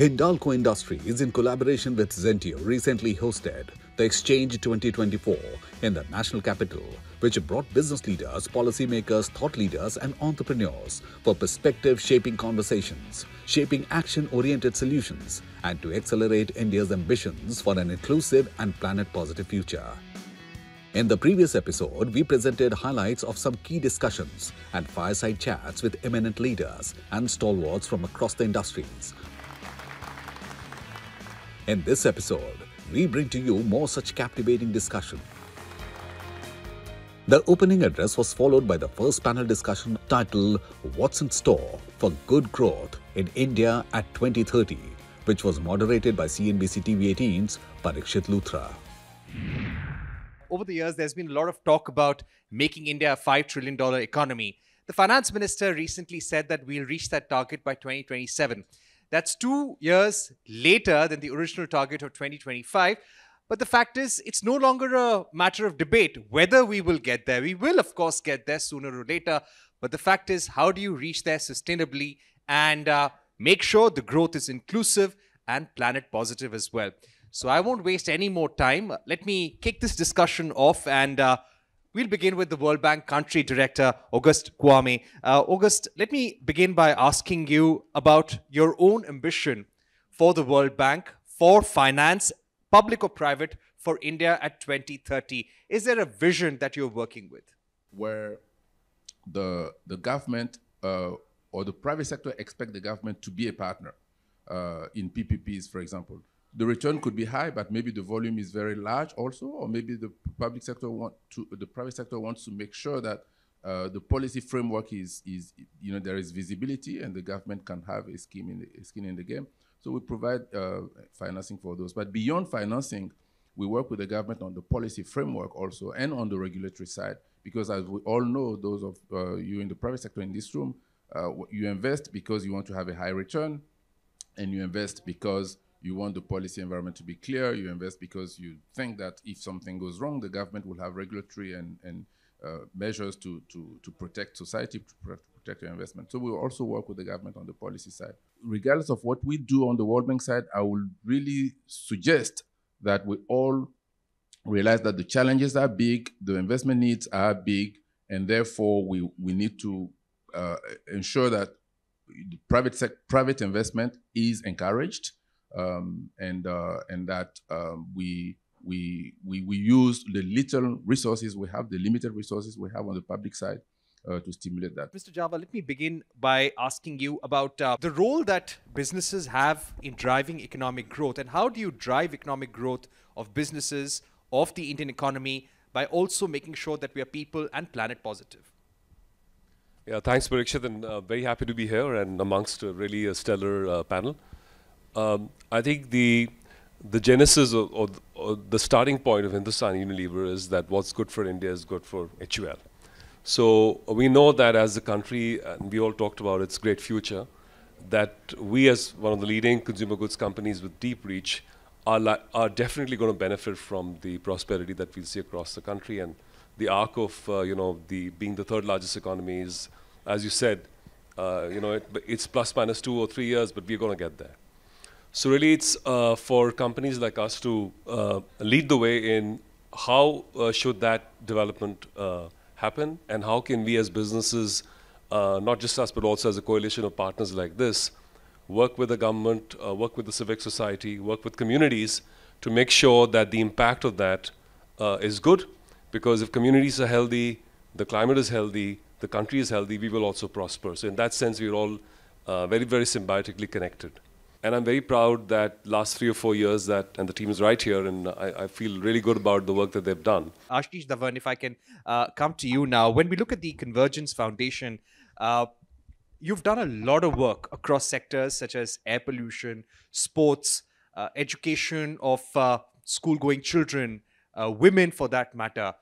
Hindalco Industries, in collaboration with Xynteo, recently hosted the Exchange 2024 in the national capital, which brought business leaders, policymakers, thought leaders, and entrepreneurs for perspective-shaping conversations, shaping action-oriented solutions, and to accelerate India's ambitions for an inclusive and planet-positive future. In the previous episode, we presented highlights of some key discussions and fireside chats with eminent leaders and stalwarts from across the industries. In this episode, we bring to you more such captivating discussion. The opening address was followed by the first panel discussion titled "What's in Store for Good Growth in India at 2030", which was moderated by CNBC TV18's Parikshit Luthra. Over the years, there's been a lot of talk about making India a $5 trillion economy. The finance minister recently said that we'll reach that target by 2027. That's 2 years later than the original target of 2025. But the fact is, it's no longer a matter of debate whether we will get there. We will, of course, get there sooner or later. But the fact is, how do you reach there sustainably and make sure the growth is inclusive and planet positive as well? So I won't waste any more time. Let me kick this discussion off, and we'll begin with the World Bank Country Director, August Kwame. August, let me begin by asking you about your own ambition for the World Bank, for finance, public or private, for India at 2030. Is there a vision that you're working with? Where the government or the private sector expect the government to be a partner in PPPs, for example. The return could be high, but maybe the volume is very large also, or maybe the private sector wants to make sure that the policy framework is there is visibility and the government can have a skin in the game. So we provide financing for those. But beyond financing, we work with the government on the policy framework also and on the regulatory side, because as we all know, those of you in the private sector in this room, you invest because you want to have a high return, and you invest because you want the policy environment to be clear. You invest because you think that if something goes wrong, the government will have regulatory and measures to protect society, to protect your investment. So we also work with the government on the policy side. Regardless of what we do on the World Bank side, I would really suggest that we all realize that the challenges are big, the investment needs are big, and therefore we need to ensure that the private investment is encouraged. And that we use the little resources we have, the limited resources we have on the public side to stimulate that. Mr. Java, let me begin by asking you about the role that businesses have in driving economic growth, and how do you drive economic growth of businesses, of the Indian economy, by also making sure that we are people and planet positive? Yeah, thanks, Parikshit, and very happy to be here and amongst a really stellar panel. I think the genesis or the starting point of Hindustan Unilever is that what's good for India is good for HUL. So we know that as a country, and we all talked about its great future, that we as one of the leading consumer goods companies with deep reach are definitely going to benefit from the prosperity that we'll see across the country. And the arc of being the third largest economy is, as you said, it's plus minus 2 or 3 years, but we're going to get there. So really it's for companies like us to lead the way in how should that development happen, and how can we as businesses, not just us but also as a coalition of partners like this, work with the government, work with the civic society, work with communities to make sure that the impact of that is good, because if communities are healthy, the climate is healthy, the country is healthy, we will also prosper. So in that sense, we're all very, very symbiotically connected. And I'm very proud that last 3 or 4 years and the team is right here, and I feel really good about the work that they've done. Ashish Dhawan, if I can come to you now. When we look at the Convergence Foundation, you've done a lot of work across sectors such as air pollution, sports, education of school-going children, women for that matter.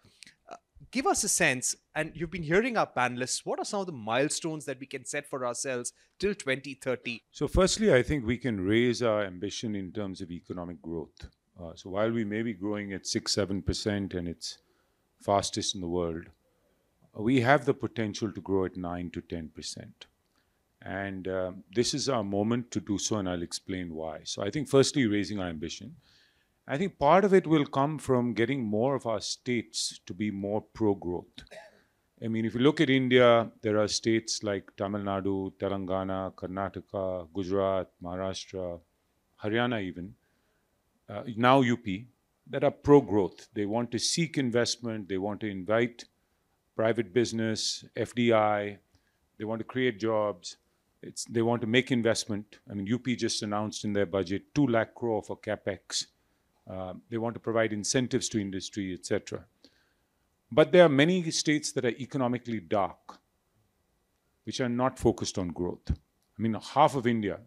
Give us a sense, and you've been hearing our panelists, what are some of the milestones that we can set for ourselves till 2030? So firstly, I think we can raise our ambition in terms of economic growth. So while we may be growing at 6-7% and it's fastest in the world, we have the potential to grow at 9 to 10%. And this is our moment to do so, and I'll explain why. So I think firstly, raising our ambition. I think part of it will come from getting more of our states to be more pro-growth. I mean, if you look at India, there are states like Tamil Nadu, Telangana, Karnataka, Gujarat, Maharashtra, Haryana even, now UP, that are pro-growth. They want to seek investment. They want to invite private business, FDI. They want to create jobs. They want to make investment. I mean, UP just announced in their budget 2 lakh crore for CapEx. They want to provide incentives to industry, etc. But there are many states that are economically dark, which are not focused on growth. I mean, half of India,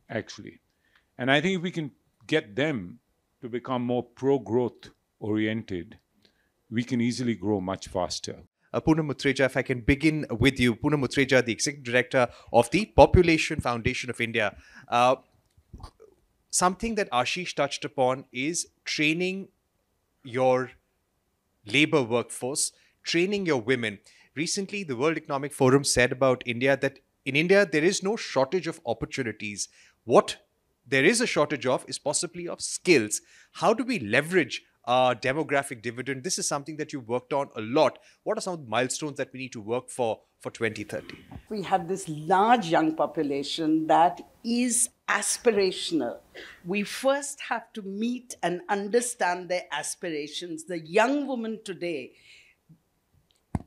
actually. And I think if we can get them to become more pro-growth oriented, we can easily grow much faster. Poonam Mutreja, if I can begin with you. Poonam Mutreja, the Executive Director of the Population Foundation of India. Something that Ashish touched upon is training your labor workforce, training your women. Recently, the World Economic Forum said about India that in India, there is no shortage of opportunities. What there is a shortage of is possibly of skills. How do we leverage our demographic dividend? This is something that you've worked on a lot. What are some of the milestones that we need to work for 2030? We have this large young population that is aspirational. We first have to meet and understand their aspirations. The young woman today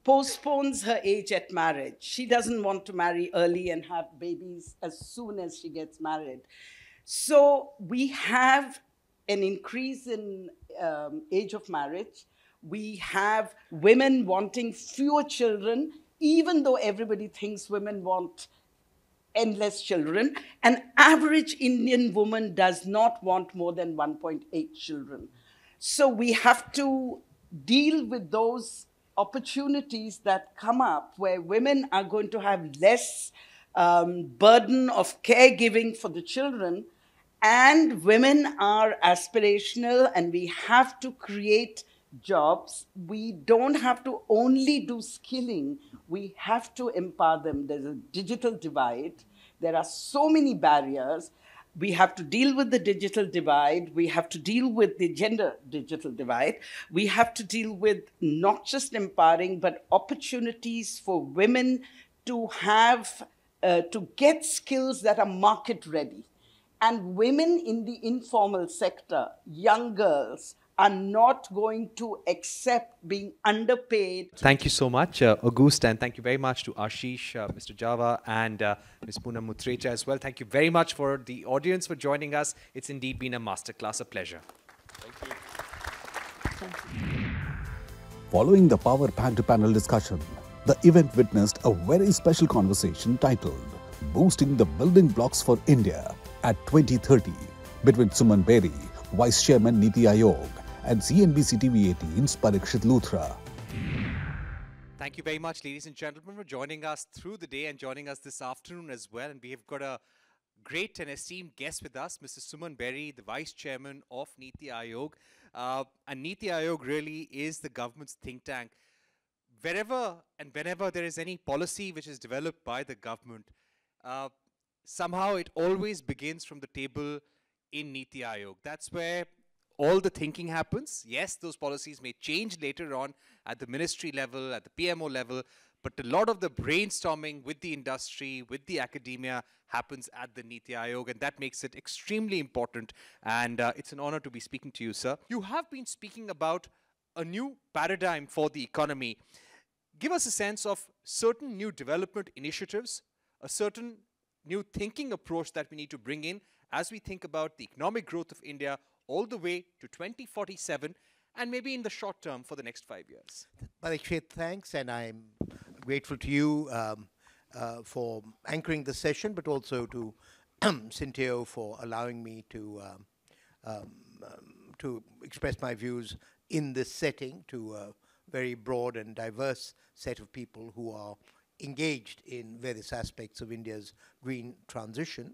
postpones her age at marriage. She doesn't want to marry early and have babies as soon as she gets married. So we have an increase in age of marriage. We have women wanting fewer children, even though everybody thinks women want endless children. An average Indian woman does not want more than 1.8 children. So we have to deal with those opportunities that come up where women are going to have less burden of caregiving for the children, and women are aspirational, and we have to create jobs. We don't have to only do skilling. We have to empower them. There's a digital divide. There are so many barriers. We have to deal with the digital divide. We have to deal with the gender digital divide. We have to deal with not just empowering, but opportunities for women to have, to get skills that are market ready. And women in the informal sector, young girls, are not going to accept being underpaid. Thank you so much, Auguste, and thank you very much to Ashish, Mr. Java, and Ms. Poonam Mutreja as well. Thank you very much for the audience for joining us. It's indeed been a masterclass, a pleasure. Thank you. Following the power-packed panel discussion, the event witnessed a very special conversation titled Boosting the Building Blocks for India at 2030 between Suman Beri, Vice Chairman Niti Aayog, and CNBC TV18's Parikshit Luthra. Thank you very much, ladies and gentlemen, for joining us through the day and joining us this afternoon as well. And we have got a great and esteemed guest with us, Mrs. Suman Beri, the Vice Chairman of Niti Aayog. And Niti Aayog really is the government's think tank. Wherever and whenever there is any policy which is developed by the government, somehow it always begins from the table in Niti Aayog. That's where all the thinking happens. Yes, those policies may change later on at the ministry level, at the PMO level, but a lot of the brainstorming with the industry, with the academia happens at the Niti Aayog, and that makes it extremely important. And it's an honor to be speaking to you, sir. You have been speaking about a new paradigm for the economy. Give us a sense of certain new development initiatives, a certain new thinking approach that we need to bring in as we think about the economic growth of India all the way to 2047 and maybe in the short term for the next 5 years. Parikshit, thanks, and I'm grateful to you for anchoring the session, but also to Xynteo for allowing me to express my views in this setting to a very broad and diverse set of people who are engaged in various aspects of India's green transition.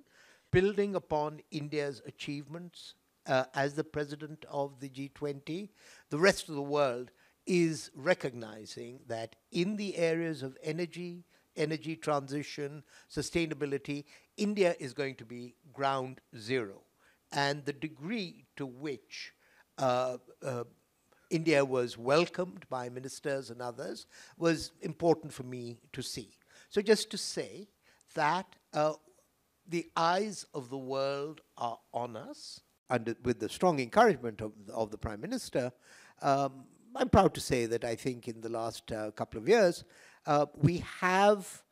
Building upon India's achievements as the president of the G20, the rest of the world is recognizing that in the areas of energy, energy transition, sustainability, India is going to be ground zero. And the degree to which India was welcomed by ministers and others was important for me to see. So just to say that the eyes of the world are on us, and with the strong encouragement of the Prime Minister, I'm proud to say that I think in the last couple of years, we have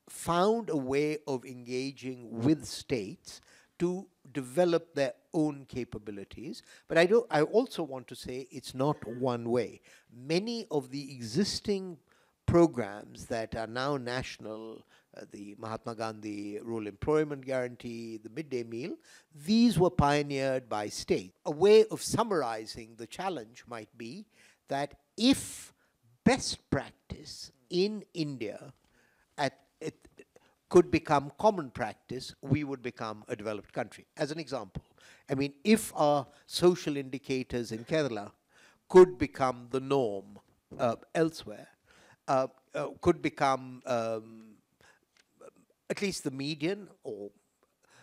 found a way of engaging with states to develop their own capabilities. But I also want to say it's not one way. Many of the existing programs that are now national, the Mahatma Gandhi Rural Employment Guarantee, the midday meal, these were pioneered by states. A way of summarizing the challenge might be that if best practice in India could become common practice, we would become a developed country. As an example, I mean, if our social indicators in Kerala could become the norm elsewhere, could become at least the median, or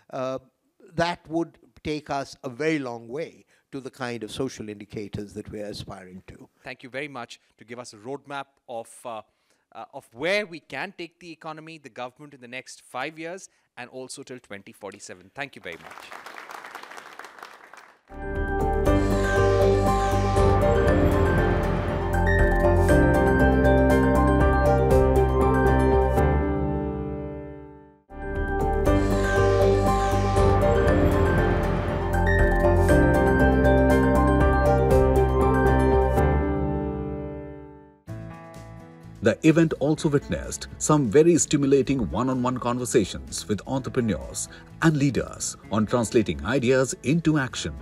that would take us a very long way to the kind of social indicators that we're aspiring to. Thank you very much to give us a roadmap of where we can take the economy, the government in the next 5 years, and also till 2047. Thank you very much. The event also witnessed some very stimulating one-on-one conversations with entrepreneurs and leaders on translating ideas into action.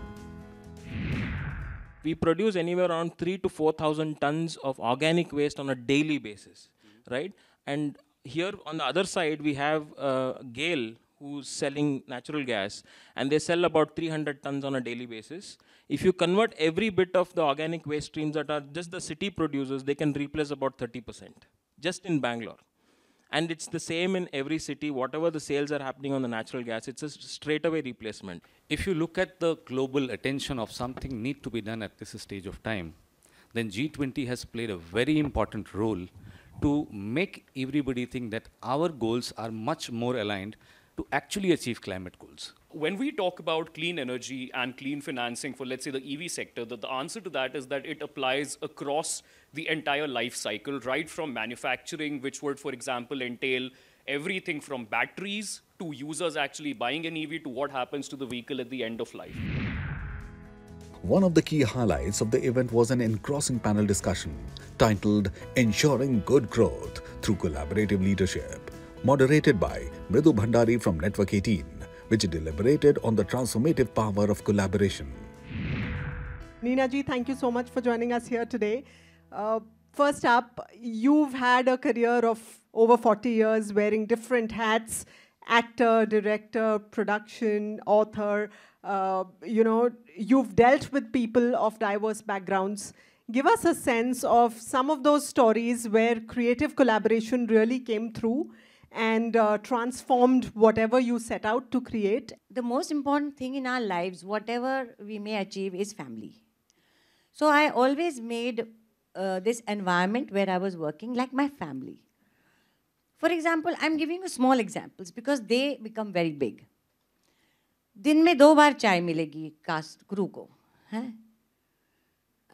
We produce anywhere around 3,000 to 4,000 tons of organic waste on a daily basis, right? And here on the other side, we have GAIL, who's selling natural gas, and they sell about 300 tons on a daily basis. If you convert every bit of the organic waste streams that are just the city producers, they can replace about 30%, just in Bangalore. And it's the same in every city. Whatever the sales are happening on the natural gas, it's a straightaway replacement. If you look at the global attention of something need to be done at this stage of time, then G20 has played a very important role to make everybody think that our goals are much more aligned to actually achieve climate goals. When we talk about clean energy and clean financing for, let's say, the EV sector, the answer to that is that it applies across the entire life cycle, right from manufacturing, which would, for example, entail everything from batteries to users actually buying an EV to what happens to the vehicle at the end of life. One of the key highlights of the event was an engrossing panel discussion titled Ensuring Good Growth Through Collaborative Leadership, moderated by Mridu Bhandari from Network 18, which deliberated on the transformative power of collaboration. Neena ji, thank you so much for joining us here today. First up, you've had a career of over 40 years wearing different hats: actor, director, production, author. You've dealt with people of diverse backgrounds. Give us a sense of some of those stories where creative collaboration really came through and transformed whatever you set out to create. The most important thing in our lives, whatever we may achieve, is family. So I always made this environment where I was working like my family. For example, I'm giving you small examples because they become very big. दिन में 2 बार चाय मिलेगी cast crew को, हैं?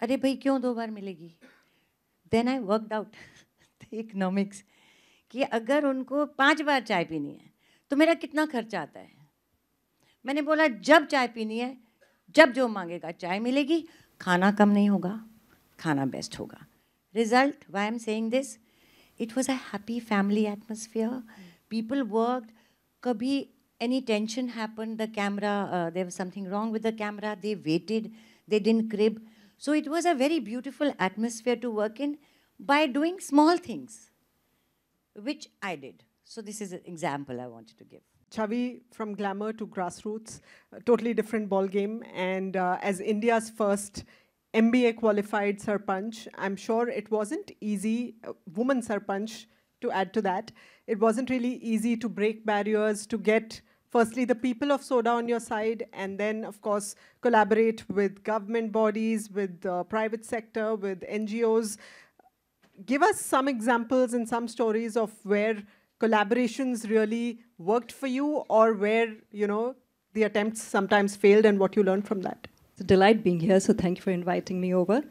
अरे भाई क्यों 2 बार मिलेगी? Then I worked out the economics कि अगर उनको 5 बार चाय पीनी है तो मेरा कितना खर्चा आता है. मैंने बोला जब चाय पीनी है, जब जो मांगेगा चाय मिलेगी, खाना कम नहीं होगा, खाना बेस्ट होगा. Result, why I'm saying this? It was a happy family atmosphere. People worked. Kabhi any tension happened, the camera, there was something wrong with the camera, they waited, they didn't crib. So it was a very beautiful atmosphere to work in by doing small things, which I did. So this is an example I wanted to give. Chavi, from glamour to grassroots, a totally different ball game. And as India's first MBA qualified Sarpanch, I'm sure it wasn't easy, woman Sarpanch, to add to that. It wasn't really easy to break barriers, to get, firstly, the people of Soda on your side, and then, of course, collaborate with government bodies, with the private sector, with NGOs. Give us some examples and some stories of where collaborations really worked for you, or where, the attempts sometimes failed, and what you learned from that. It's a delight being here, so thank you for inviting me over.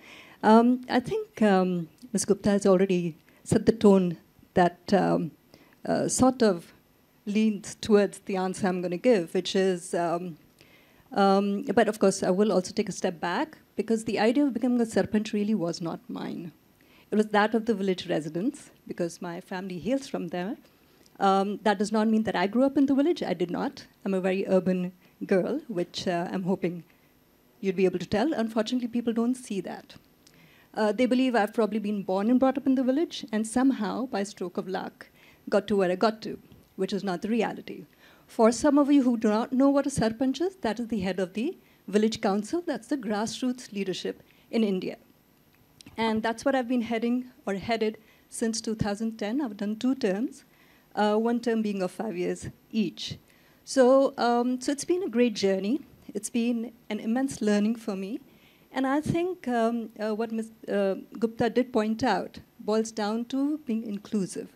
I think Ms. Gupta has already set the tone that sort of leans towards the answer I'm going to give, which is, but of course I will also take a step back, because the idea of becoming a Sarpanch really was not mine. It was that of the village residents, because my family hails from there. That does not mean that I grew up in the village. I did not. I'm a very urban girl, which I'm hoping you'd be able to tell. Unfortunately, people don't see that. They believe I've probably been born and brought up in the village, and somehow, by stroke of luck, got to where I got to, which is not the reality. For some of you who do not know what a Sarpanch is, that is the head of the village council. That's the grassroots leadership in India. And that's what I've been headed since 2010. I've done 2 terms, one term being of 5 years each. So it's been a great journey. It's been an immense learning for me. And I think what Ms. Gupta did point out boils down to being inclusive.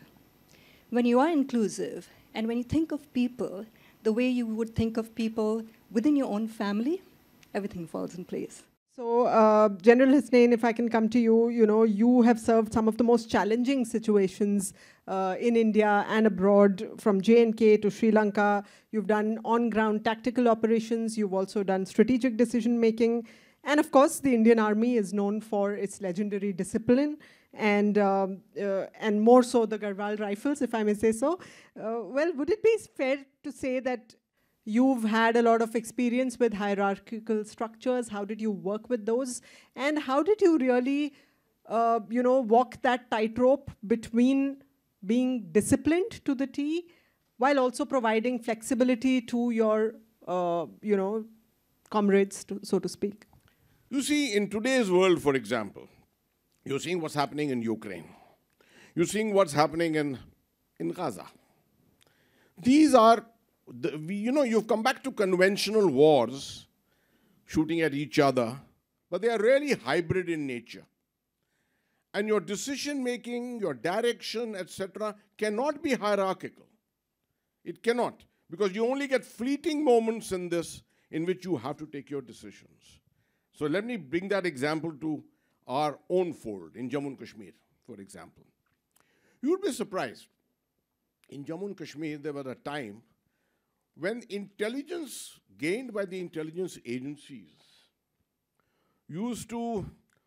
When you are inclusive, and when you think of people the way you would think of people within your own family, everything falls in place. So, General Hisnain, if I can come to you, you have served some of the most challenging situations in India and abroad, from J&K to Sri Lanka. You've done on-ground tactical operations. You've also done strategic decision-making. And of course, the Indian Army is known for its legendary discipline, and more so the Garhwal Rifles, if I may say so. Well, would it be fair to say that you've had a lot of experience with hierarchical structures? How did you work with those? And how did you really, walk that tightrope between being disciplined to the T while also providing flexibility to your, comrades, so to speak? You see, in today's world, for example, you're seeing what's happening in Ukraine. You're seeing what's happening in Gaza. These are, you've come back to conventional wars, shooting at each other, but they are really hybrid in nature. And your decision-making, your direction, etc., cannot be hierarchical. It cannot, because you only get fleeting moments in this in which you have to take your decisions. So let me bring that example to our own fold in Jammu and Kashmir, for example. You would be surprised. In Jammu and Kashmir, there was a time when intelligence gained by the intelligence agencies used to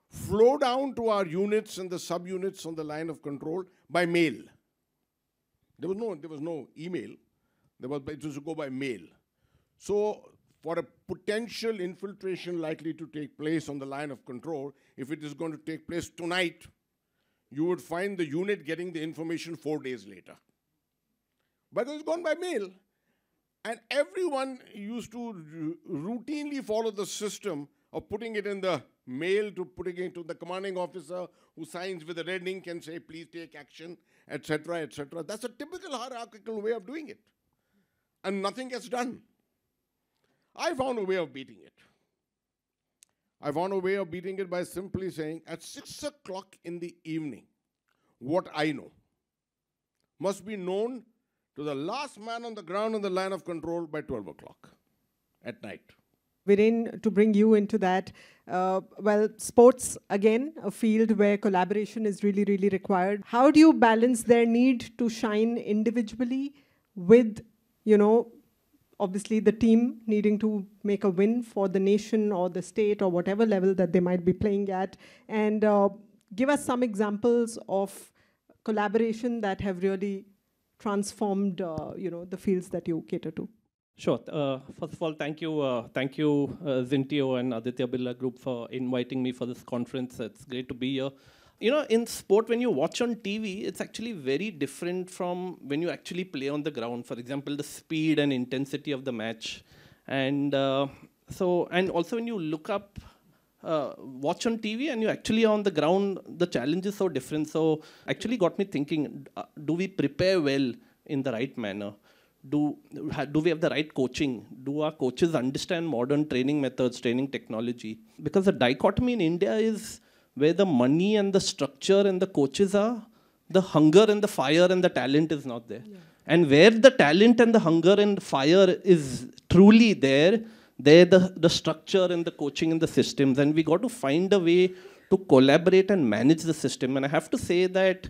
flow down to our units and the subunits on the line of control by mail. There was no email. It was to go by mail. So for a potential infiltration likely to take place on the line of control, if it is going to take place tonight, you would find the unit getting the information 4 days later. Because it's gone by mail. And everyone used to routinely follow the system of putting it in the mail to putting it to the commanding officer who signs with a red ink and say, please take action, etc., etc. That's a typical hierarchical way of doing it. And nothing gets done. I found a way of beating it. I found a way of beating it by simply saying, at 6 o'clock in the evening, what I know must be known to the last man on the ground on the line of control by 12 o'clock at night. Viren, to bring you into that, well, sports, again, a field where collaboration is really, really required. How do you balance their need to shine individually with, obviously the team needing to make a win for the nation or the state or whatever level that they might be playing at? And give us some examples of collaboration that have really transformed, the fields that you cater to. Sure. First of all, thank you, Xynteo and Aditya Birla Group for inviting me for this conference. It's great to be here. In sport, when you watch on TV, it's actually very different from when you actually play on the ground. For example, the speed and intensity of the match. And also when you look up watch on TV and you actually on the ground, the challenge is so different. So actually got me thinking, do we prepare well in the right manner? Do we have the right coaching? Do our coaches understand modern training methods, training technology? Because the dichotomy in India is where the money and the structure and the coaches are, the hunger and the fire and the talent is not there. Yeah. And where the talent and the hunger and fire is truly there the structure and the coaching and the systems. And we got to find a way to collaborate and manage the system. And I have to say that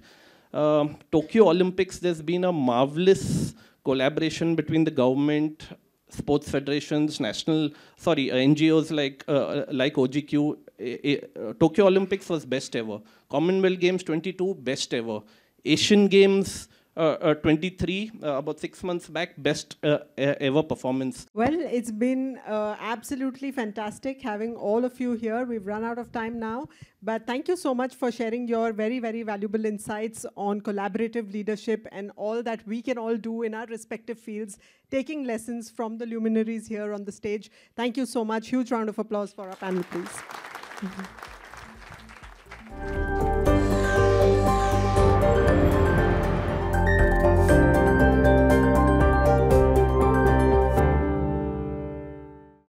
Tokyo Olympics, there's been a marvelous collaboration between the government, sports federations, NGOs like OGQ. Tokyo Olympics was best ever. Commonwealth Games 22, best ever. Asian Games 23, about 6 months back, best ever performance. Well, it's been absolutely fantastic having all of you here. We've run out of time now, but thank you so much for sharing your very, very valuable insights on collaborative leadership and all that we can all do in our respective fields, taking lessons from the luminaries here on the stage. Thank you so much. Huge round of applause for our panel, please.